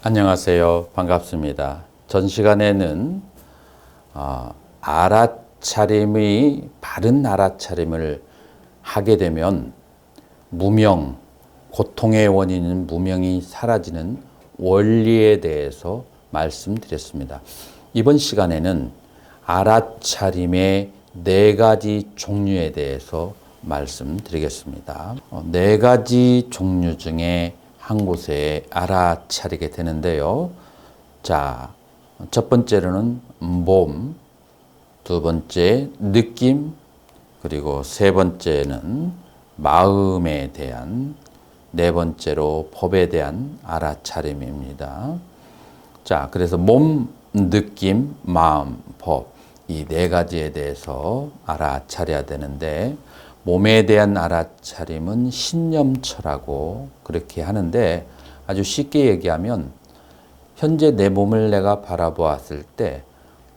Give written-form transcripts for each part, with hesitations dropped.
안녕하세요. 반갑습니다. 전 시간에는 알아차림이 바른 알아차림을 하게 되면 무명, 고통의 원인은 무명이 사라지는 원리에 대해서 말씀드렸습니다. 이번 시간에는 알아차림의 4가지 종류에 대해서 말씀드리겠습니다. 4가지 종류 중에 한 곳에 알아차리게 되는데요. 자, 첫 번째로는 몸, 두 번째 느낌, 그리고 세 번째는 마음에 대한, 네 번째로 법에 대한 알아차림입니다. 자, 그래서 몸, 느낌, 마음, 법, 이 4가지에 대해서 알아차려야 되는데, 몸에 대한 알아차림은 신념처라고 그렇게 하는데, 아주 쉽게 얘기하면 현재 내 몸을 내가 바라보았을 때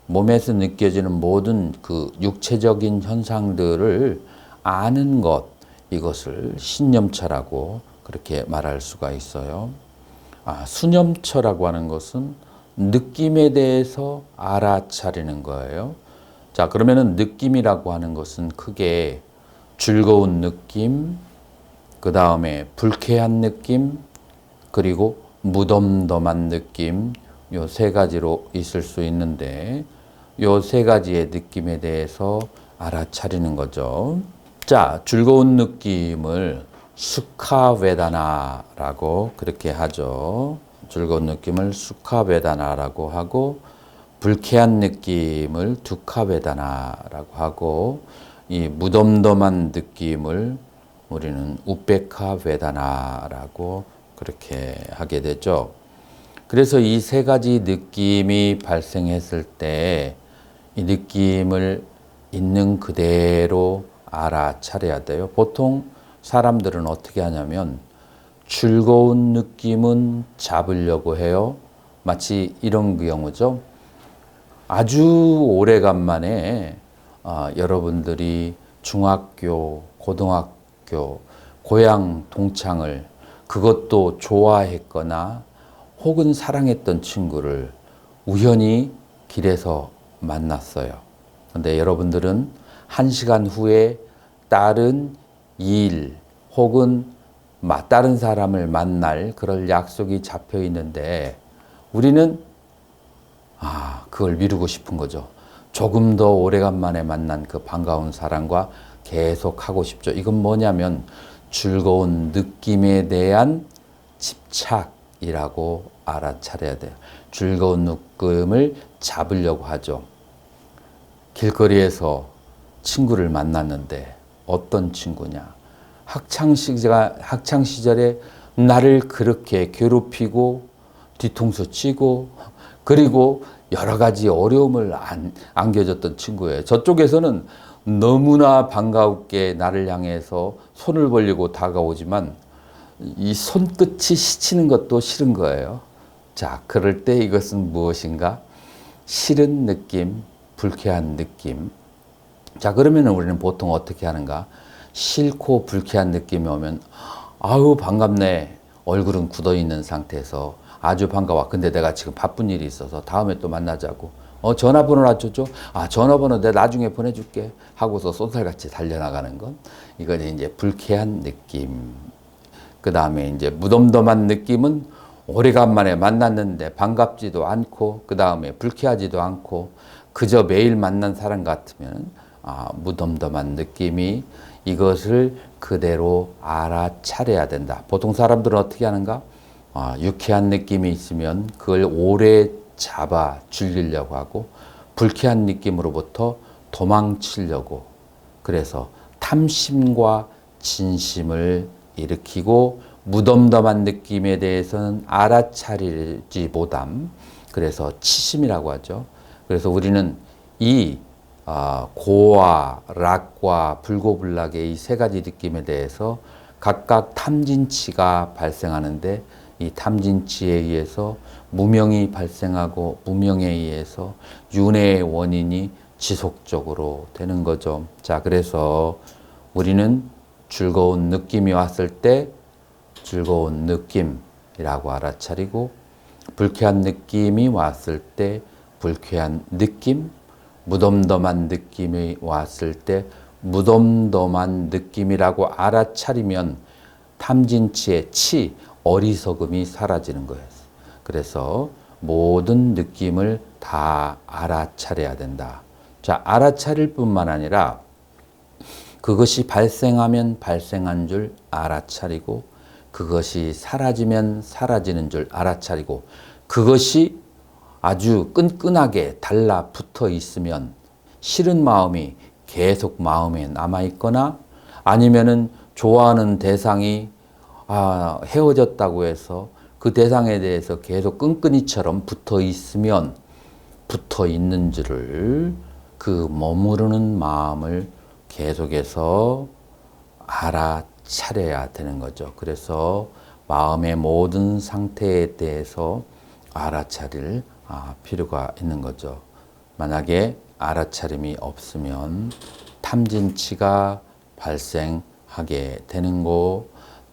몸에서 느껴지는 모든 그 육체적인 현상들을 아는 것, 이것을 신념처라고 그렇게 말할 수가 있어요. 수념처라고 하는 것은 느낌에 대해서 알아차리는 거예요. 자, 그러면은 느낌이라고 하는 것은 크게 즐거운 느낌, 그 다음에 불쾌한 느낌, 그리고 무덤덤한 느낌, 요 3가지로 있을 수 있는데, 요 3가지의 느낌에 대해서 알아차리는 거죠. 자, 즐거운 느낌을 수카베다나라고 그렇게 하죠. 즐거운 느낌을 수카베다나라고 하고, 불쾌한 느낌을 두카베다나라고 하고, 이 무덤덤한 느낌을 우리는 우페카베다나라고 그렇게 하게 되죠. 그래서 이 3가지 느낌이 발생했을 때 이 느낌을 있는 그대로 알아차려야 돼요. 보통 사람들은 어떻게 하냐면 즐거운 느낌은 잡으려고 해요. 마치 이런 경우죠. 아주 오래간만에 여러분들이 중학교, 고등학교, 고향 동창을 그것도 좋아했거나 혹은 사랑했던 친구를 우연히 길에서 만났어요. 근데 여러분들은 1시간 후에 다른 일 혹은 다른 사람을 만날 그럴 약속이 잡혀 있는데 우리는 그걸 미루고 싶은 거죠. 조금 더 오래간만에 만난 그 반가운 사람과 계속 하고 싶죠. 이건 뭐냐면 즐거운 느낌에 대한 집착이라고 알아차려야 돼요. 즐거운 느낌을 잡으려고 하죠. 길거리에서 친구를 만났는데 어떤 친구냐? 학창 시절에 나를 그렇게 괴롭히고 뒤통수 치고 그리고 여러 가지 어려움을 안겨줬던 친구예요. 저쪽에서는 너무나 반갑게 나를 향해서 손을 벌리고 다가오지만 이 손끝이 스치는 것도 싫은 거예요. 자, 그럴 때 이것은 무엇인가? 싫은 느낌, 불쾌한 느낌. 자, 그러면 우리는 보통 어떻게 하는가? 싫고 불쾌한 느낌이 오면 아우 반갑네. 얼굴은 굳어 있는 상태에서 아주 반가워. 근데 내가 지금 바쁜 일이 있어서 다음에 또 만나자고. 전화번호나 줘줘. 전화번호 내가 나중에 보내줄게. 하고서 쏜살같이 달려나가는 건 이건 이제 불쾌한 느낌. 그 다음에 이제 무덤덤한 느낌은 오래간만에 만났는데 반갑지도 않고 그 다음에 불쾌하지도 않고 그저 매일 만난 사람 같으면 무덤덤한 느낌이 이것을 그대로 알아차려야 된다. 보통 사람들은 어떻게 하는가? 유쾌한 느낌이 있으면 그걸 오래 잡아 즐기려고 하고 불쾌한 느낌으로부터 도망치려고 그래서 탐심과 진심을 일으키고 무덤덤한 느낌에 대해서는 알아차리지 못함. 그래서 치심이라고 하죠. 그래서 우리는 이 고와 락과 불고불락의 이 3가지 느낌에 대해서 각각 탐진치가 발생하는데 이 탐진치에 의해서 무명이 발생하고 무명에 의해서 윤회의 원인이 지속적으로 되는 거죠. 자, 그래서 우리는 즐거운 느낌이 왔을 때 즐거운 느낌이라고 알아차리고 불쾌한 느낌이 왔을 때 불쾌한 느낌, 무덤덤한 느낌이 왔을 때 무덤덤한 느낌이라고 알아차리면 탐진치의 치, 어리석음이 사라지는 거예요. 그래서 모든 느낌을 다 알아차려야 된다. 자, 알아차릴 뿐만 아니라 그것이 발생하면 발생한 줄 알아차리고 그것이 사라지면 사라지는 줄 알아차리고 그것이 아주 끈끈하게 달라붙어 있으면 싫은 마음이 계속 마음에 남아있거나 아니면은 좋아하는 대상이 헤어졌다고 해서 그 대상에 대해서 계속 끈끈이처럼 붙어 있으면 붙어 있는 줄을 그 머무르는 마음을 계속해서 알아차려야 되는 거죠. 그래서 마음의 모든 상태에 대해서 알아차릴 필요가 있는 거죠. 만약에 알아차림이 없으면 탐진치가 발생하게 되는 거,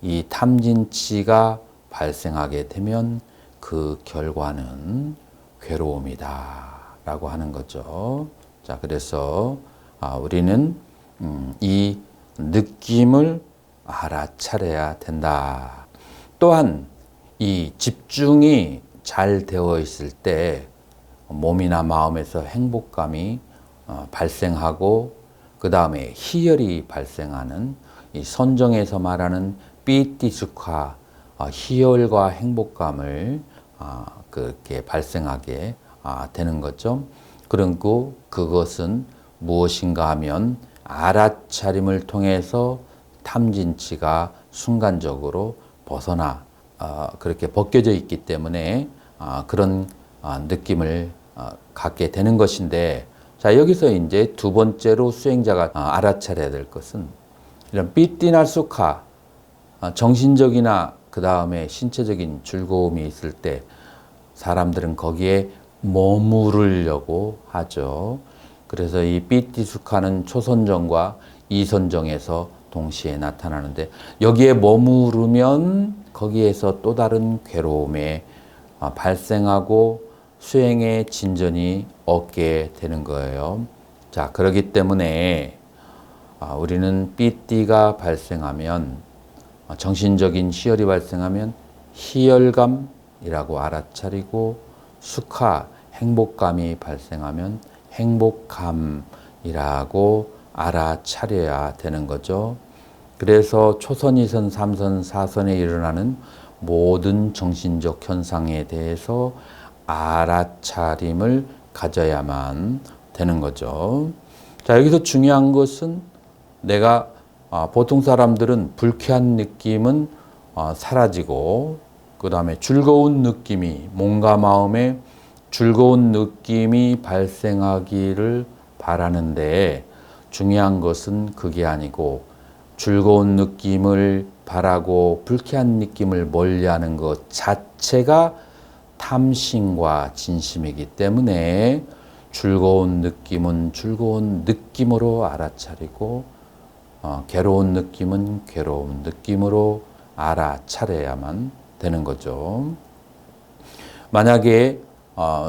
이 탐진치가 발생하게 되면 그 결과는 괴로움이다 라고 하는 거죠. 자, 그래서 우리는 이 느낌을 알아차려야 된다. 또한 이 집중이 잘 되어 있을 때 몸이나 마음에서 행복감이 발생하고 그 다음에 희열이 발생하는 이 선정에서 말하는 삐띠수카 희열과 행복감을 그렇게 발생하게 되는 거죠. 그리고 그것은 무엇인가 하면 알아차림을 통해서 탐진치가 순간적으로 벗어나 그렇게 벗겨져 있기 때문에 그런 느낌을 갖게 되는 것인데, 자, 여기서 이제 두 번째로 수행자가 알아차려야 될 것은 이런 삐띠나 수카 정신적이나 그 다음에 신체적인 즐거움이 있을 때 사람들은 거기에 머무르려고 하죠. 그래서 이 삐띠수카는 초선정과 이선정에서 동시에 나타나는데 여기에 머무르면 거기에서 또 다른 괴로움에 발생하고 수행의 진전이 없게 되는 거예요. 자, 그렇기 때문에 우리는 삐띠가 발생하면 정신적인 희열이 발생하면 희열감이라고 알아차리고 수카 행복감이 발생하면 행복감이라고 알아차려야 되는 거죠. 그래서 초선, 2선, 3선, 4선에 일어나는 모든 정신적 현상에 대해서 알아차림을 가져야만 되는 거죠. 자, 여기서 중요한 것은 내가 보통 사람들은 불쾌한 느낌은 사라지고 그 다음에 즐거운 느낌이 몸과 마음에 즐거운 느낌이 발생하기를 바라는데 중요한 것은 그게 아니고 즐거운 느낌을 바라고 불쾌한 느낌을 멀리하는 것 자체가 탐심과 진심이기 때문에 즐거운 느낌은 즐거운 느낌으로 알아차리고 괴로운 느낌은 괴로운 느낌으로 알아차려야만 되는 거죠. 만약에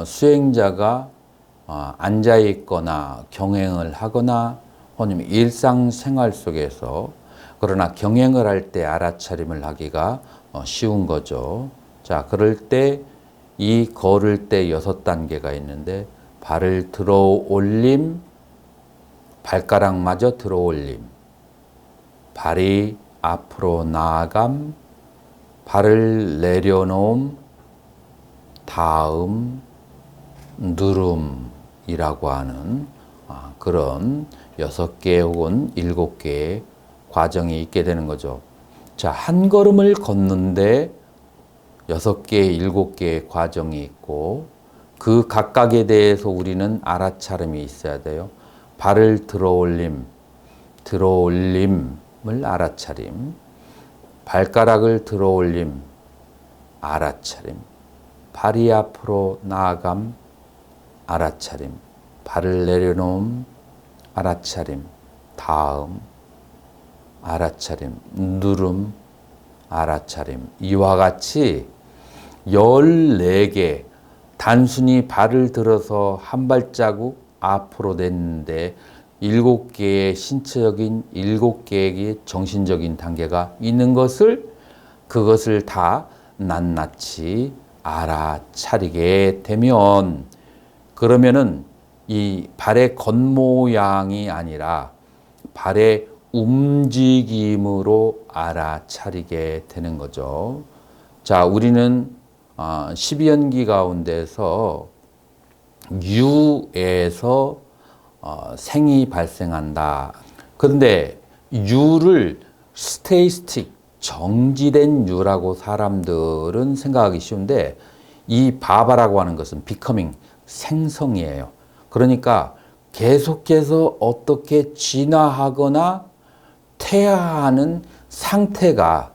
수행자가 앉아 있거나 경행을 하거나 아니면 일상생활 속에서 그러나 경행을 할 때 알아차림을 하기가 쉬운 거죠. 자, 그럴 때 이 걸을 때 6단계가 있는데 발을 들어 올림, 발가락마저 들어 올림, 발이 앞으로 나아감, 발을 내려놓음, 다음, 누름이라고 하는 그런 6개 혹은 7개의 과정이 있게 되는 거죠. 자, 한 걸음을 걷는데 6개, 7개의 과정이 있고 그 각각에 대해서 우리는 알아차림이 있어야 돼요. 발을 들어 올림을 알아차림, 발가락을 들어 올림, 알아차림, 발이 앞으로 나아감, 알아차림, 발을 내려놓음, 알아차림, 다음, 알아차림, 누름, 알아차림. 이와 같이 14개, 단순히 발을 들어서 한 발자국 앞으로 냈는데 7개의 신체적인 7개의 정신적인 단계가 있는 것을 그것을 다 낱낱이 알아차리게 되면 그러면은 이 발의 겉모양이 아니라 발의 움직임으로 알아차리게 되는 거죠. 자, 우리는 12연기 가운데서 유에서 생이 발생한다. 그런데 유를 스테이스틱, 정지된 유라고 사람들은 생각하기 쉬운데 이 바바라고 하는 것은 becoming, 생성이에요. 그러니까 계속해서 어떻게 진화하거나 퇴화하는 상태가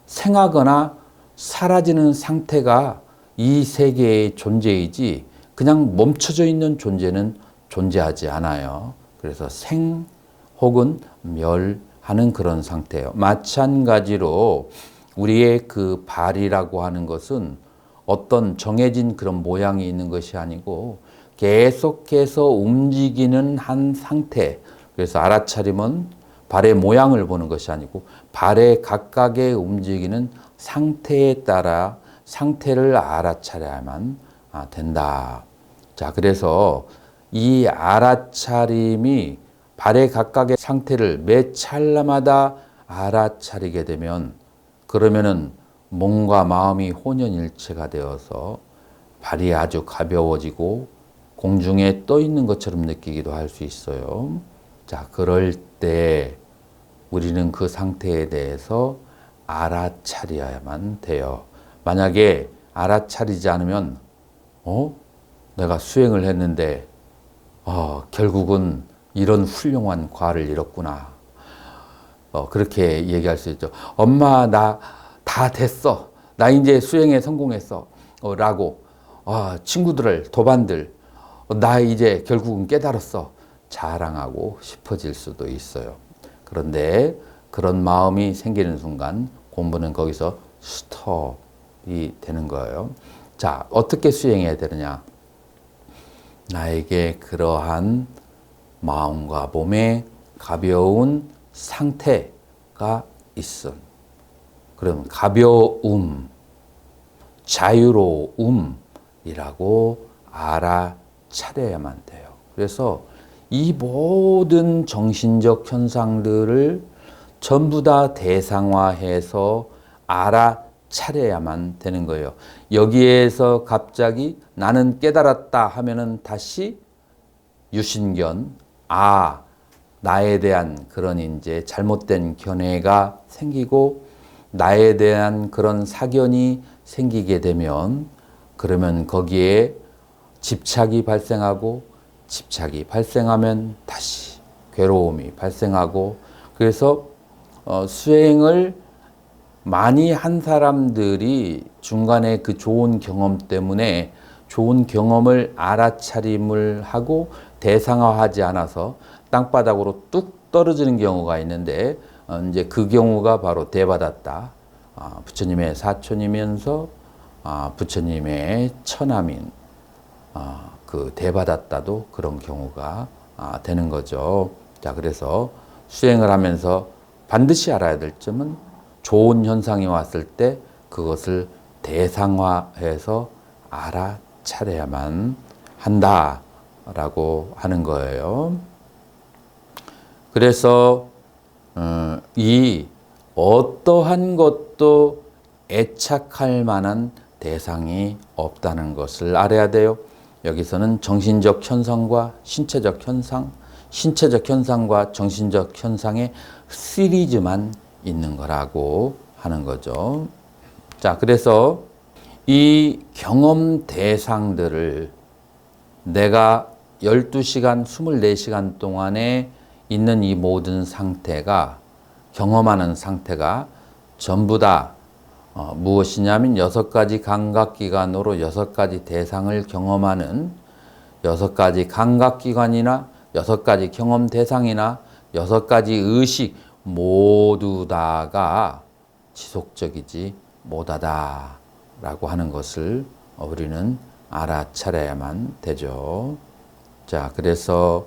생하거나 사라지는 상태가 이 세계의 존재이지 그냥 멈춰져 있는 존재는 존재하지 않아요. 그래서 생 혹은 멸하는 그런 상태예요. 마찬가지로 우리의 그 발이라고 하는 것은 어떤 정해진 그런 모양이 있는 것이 아니고 계속해서 움직이는 한 상태. 그래서 알아차림은 발의 모양을 보는 것이 아니고 발의 각각의 움직이는 상태에 따라 상태를 알아차려야만 된다. 자, 그래서 이 알아차림이 발의 각각의 상태를 매 찰나마다 알아차리게 되면 그러면은 몸과 마음이 혼연일체가 되어서 발이 아주 가벼워지고 공중에 떠 있는 것처럼 느끼기도 할 수 있어요. 자, 그럴 때 우리는 그 상태에 대해서 알아차려야만 돼요. 만약에 알아차리지 않으면 내가 수행을 했는데 결국은 이런 훌륭한 과를 이뤘구나. 그렇게 얘기할 수 있죠. 엄마, 나 다 됐어. 나 이제 수행에 성공했어. 라고 친구들, 도반들 나 이제 결국은 깨달았어. 자랑하고 싶어질 수도 있어요. 그런데 그런 마음이 생기는 순간 공부는 거기서 스톱이 되는 거예요. 자, 어떻게 수행해야 되느냐? 나에게 그러한 마음과 몸의 가벼운 상태가 있음. 그럼 가벼움, 자유로움이라고 알아차려야만 돼요. 그래서 이 모든 정신적 현상들을 전부 다 대상화해서 알아차려야만 되는 거예요. 여기에서 갑자기 나는 깨달았다 하면은 다시 유신견, 나에 대한 그런 이제 잘못된 견해가 생기고 나에 대한 그런 사견이 생기게 되면 그러면 거기에 집착이 발생하고 집착이 발생하면 다시 괴로움이 발생하고 그래서 수행을 많이 한 사람들이 중간에 그 좋은 경험 때문에 좋은 경험을 알아차림을 하고 대상화하지 않아서 땅바닥으로 뚝 떨어지는 경우가 있는데 이제 그 경우가 바로 대받았다. 부처님의 사촌이면서 부처님의 처남인 그 대받았다도 그런 경우가 되는 거죠. 자, 그래서 수행을 하면서 반드시 알아야 될 점은 좋은 현상이 왔을 때 그것을 대상화해서 알아차려야만 한다라고 하는 거예요. 그래서 이 어떠한 것도 애착할 만한 대상이 없다는 것을 알아야 돼요. 여기서는 정신적 현상과 신체적 현상, 신체적 현상과 정신적 현상의 시리즈만 있는 거라고 하는 거죠. 자, 그래서 이 경험 대상들을 내가 12시간, 24시간 동안에 있는 이 모든 상태가 경험하는 상태가 전부 다 무엇이냐면 6가지 감각기관으로 6가지 대상을 경험하는 6가지 감각기관이나 6가지 경험 대상이나 6가지 의식 모두 다가 지속적이지 못하다 라고 하는 것을 우리는 알아차려야만 되죠. 자, 그래서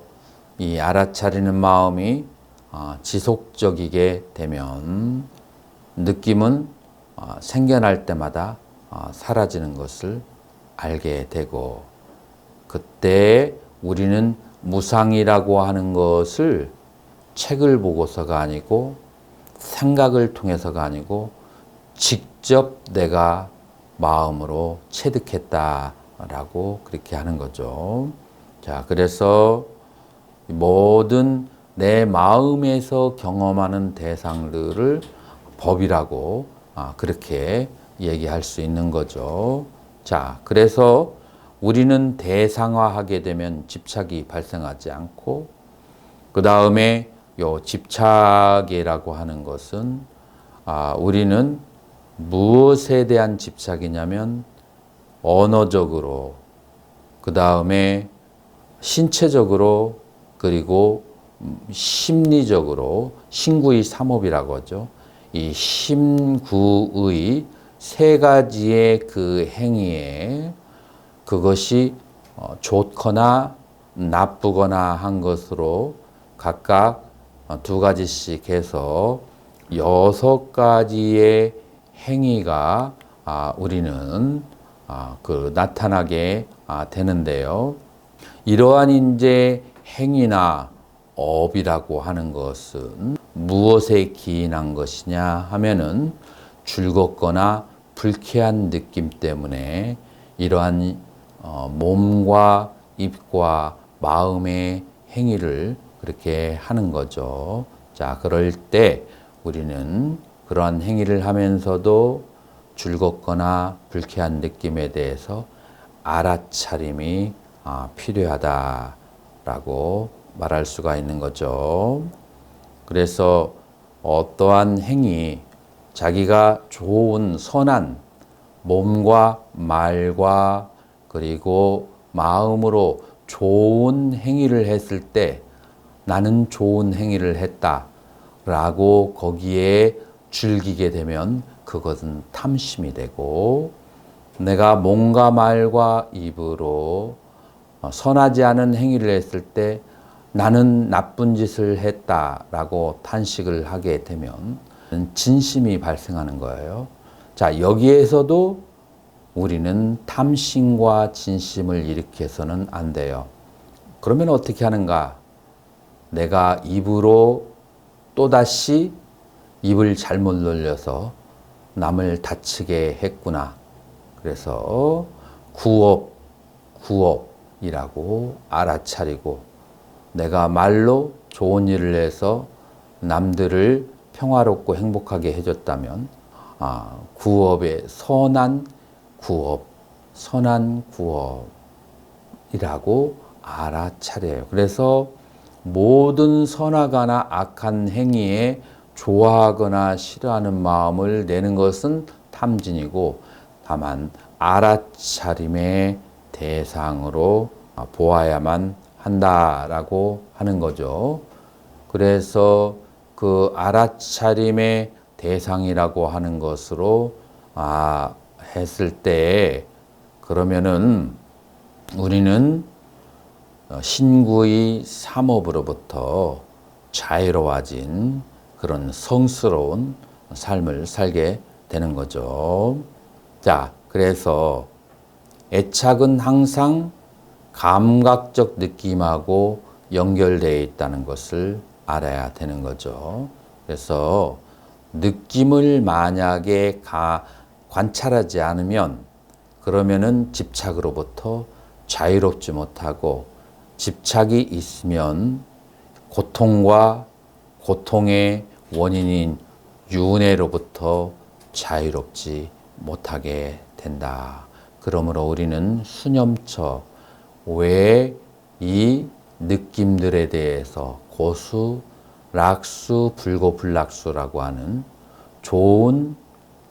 이 알아차리는 마음이 지속적이게 되면 느낌은 생겨날 때마다 사라지는 것을 알게 되고, 그때 우리는 무상이라고 하는 것을 책을 보고서가 아니고 생각을 통해서가 아니고 직접 내가 마음으로 체득했다라고 그렇게 하는 거죠. 자, 그래서 모든 내 마음에서 경험하는 대상들을 법이라고 그렇게 얘기할 수 있는 거죠. 자, 그래서 우리는 대상화하게 되면 집착이 발생하지 않고, 그 다음에 요 집착이라고 하는 것은 우리는 무엇에 대한 집착이냐면 언어적으로, 그 다음에 신체적으로, 그리고 심리적으로 신구의 삼업이라고 하죠. 이 심구의 세 가지의 그 행위에 그것이 좋거나 나쁘거나 한 것으로 각각 두 가지씩 해서 6가지의 행위가 우리는 그 나타나게 되는데요. 이러한 이제 행위나 업이라고 하는 것은 무엇에 기인한 것이냐 하면은 즐겁거나 불쾌한 느낌 때문에 이러한 몸과 입과 마음의 행위를 그렇게 하는 거죠. 자, 그럴 때 우리는 그러한 행위를 하면서도 즐겁거나 불쾌한 느낌에 대해서 알아차림이 필요하다라고 말할 수가 있는 거죠. 그래서 어떠한 행위, 자기가 좋은 선한 몸과 말과 그리고 마음으로 좋은 행위를 했을 때 나는 좋은 행위를 했다라고 거기에 즐기게 되면 그것은 탐심이 되고, 내가 몸과 말과 입으로 선하지 않은 행위를 했을 때 나는 나쁜 짓을 했다라고 탄식을 하게 되면 진심이 발생하는 거예요. 자, 여기에서도 우리는 탐심과 진심을 일으켜서는 안 돼요. 그러면 어떻게 하는가? 내가 입으로 또다시 입을 잘못 놀려서 남을 다치게 했구나. 그래서 구업이라고 알아차리고, 내가 말로 좋은 일을 해서 남들을 평화롭고 행복하게 해줬다면 구업의 선한 구업이라고 알아차려요. 그래서 모든 선하거나 악한 행위에 좋아하거나 싫어하는 마음을 내는 것은 탐진이고, 다만 알아차림의 대상으로 보아야만 한다라고 하는 거죠. 그래서 그 알아차림의 대상이라고 하는 것으로 했을 때, 그러면은 우리는 신구의 삼업으로부터 자유로워진 그런 성스러운 삶을 살게 되는 거죠. 자, 그래서 애착은 항상 감각적 느낌하고 연결되어 있다는 것을 알아야 되는 거죠. 그래서 느낌을 만약에 관찰하지 않으면 그러면은 집착으로부터 자유롭지 못하고, 집착이 있으면 고통과 고통의 원인인 윤회로부터 자유롭지 못하게 된다. 그러므로 우리는 수념처 왜 이 느낌들에 대해서 고수, 락수, 불고, 불락수라고 하는 좋은,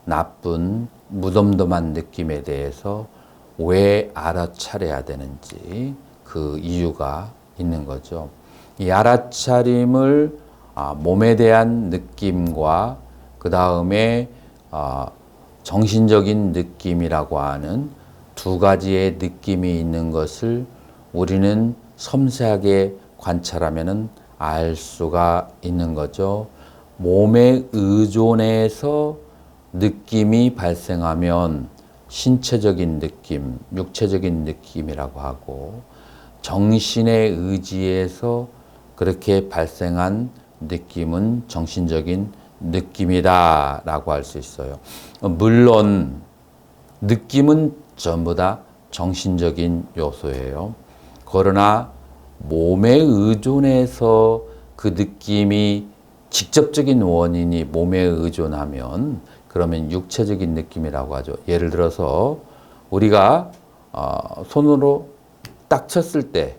나쁜, 무덤덤한 느낌에 대해서 왜 알아차려야 되는지 그 이유가 있는 거죠. 이 알아차림을 몸에 대한 느낌과 그 다음에 정신적인 느낌이라고 하는 두 가지의 느낌이 있는 것을 우리는 섬세하게 관찰하면 알 수가 있는 거죠. 몸에 의존해서 느낌이 발생하면 신체적인 느낌, 육체적인 느낌이라고 하고, 정신에 의지해서 그렇게 발생한 느낌은 정신적인 느낌이다라고 할 수 있어요. 물론 느낌은 전부 다 정신적인 요소예요. 그러나 몸에 의존해서 그 느낌이 직접적인 원인이 몸에 의존하면 그러면 육체적인 느낌이라고 하죠. 예를 들어서 우리가 손으로 딱 쳤을 때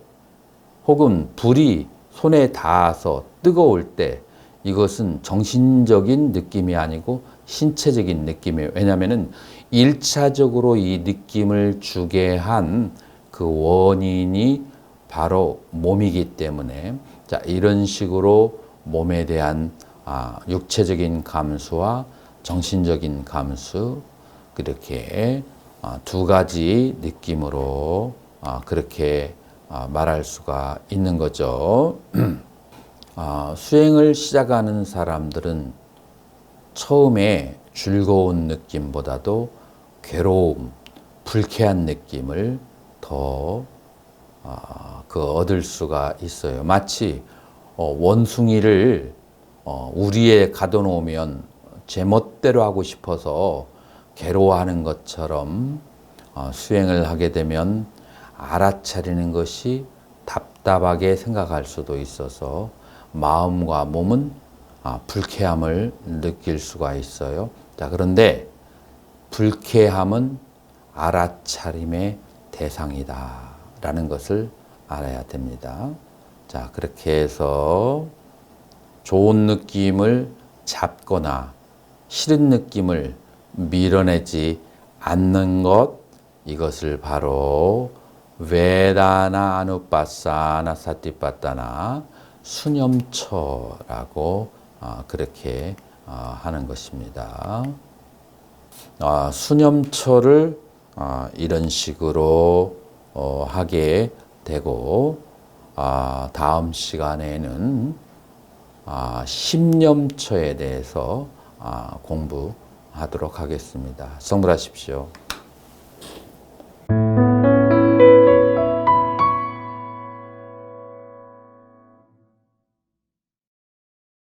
혹은 불이 손에 닿아서 뜨거울 때 이것은 정신적인 느낌이 아니고 신체적인 느낌이에요. 왜냐하면 1차적으로 이 느낌을 주게 한 그 원인이 바로 몸이기 때문에 자, 이런 식으로 몸에 대한 육체적인 감수와 정신적인 감수 그렇게 두 가지 느낌으로 그렇게 말할 수가 있는 거죠. 수행을 시작하는 사람들은 처음에 즐거운 느낌보다도 괴로움, 불쾌한 느낌을 더 얻을 수가 있어요. 마치 원숭이를 우리에 가둬놓으면 제멋대로 하고 싶어서 괴로워하는 것처럼 수행을 하게 되면 알아차리는 것이 답답하게 생각할 수도 있어서 마음과 몸은 불쾌함을 느낄 수가 있어요. 자, 그런데 불쾌함은 알아차림의 대상이다라는 것을 알아야 됩니다. 자, 그렇게 해서 좋은 느낌을 잡거나 싫은 느낌을 밀어내지 않는 것, 이것을 바로 베다나 아누파사나 사티파타나 수념처라고 그렇게 하는 것입니다. 수념처를 이런 식으로 하게 되고 다음 시간에는 심념처에 대해서 공부하도록 하겠습니다. 성불하십시오.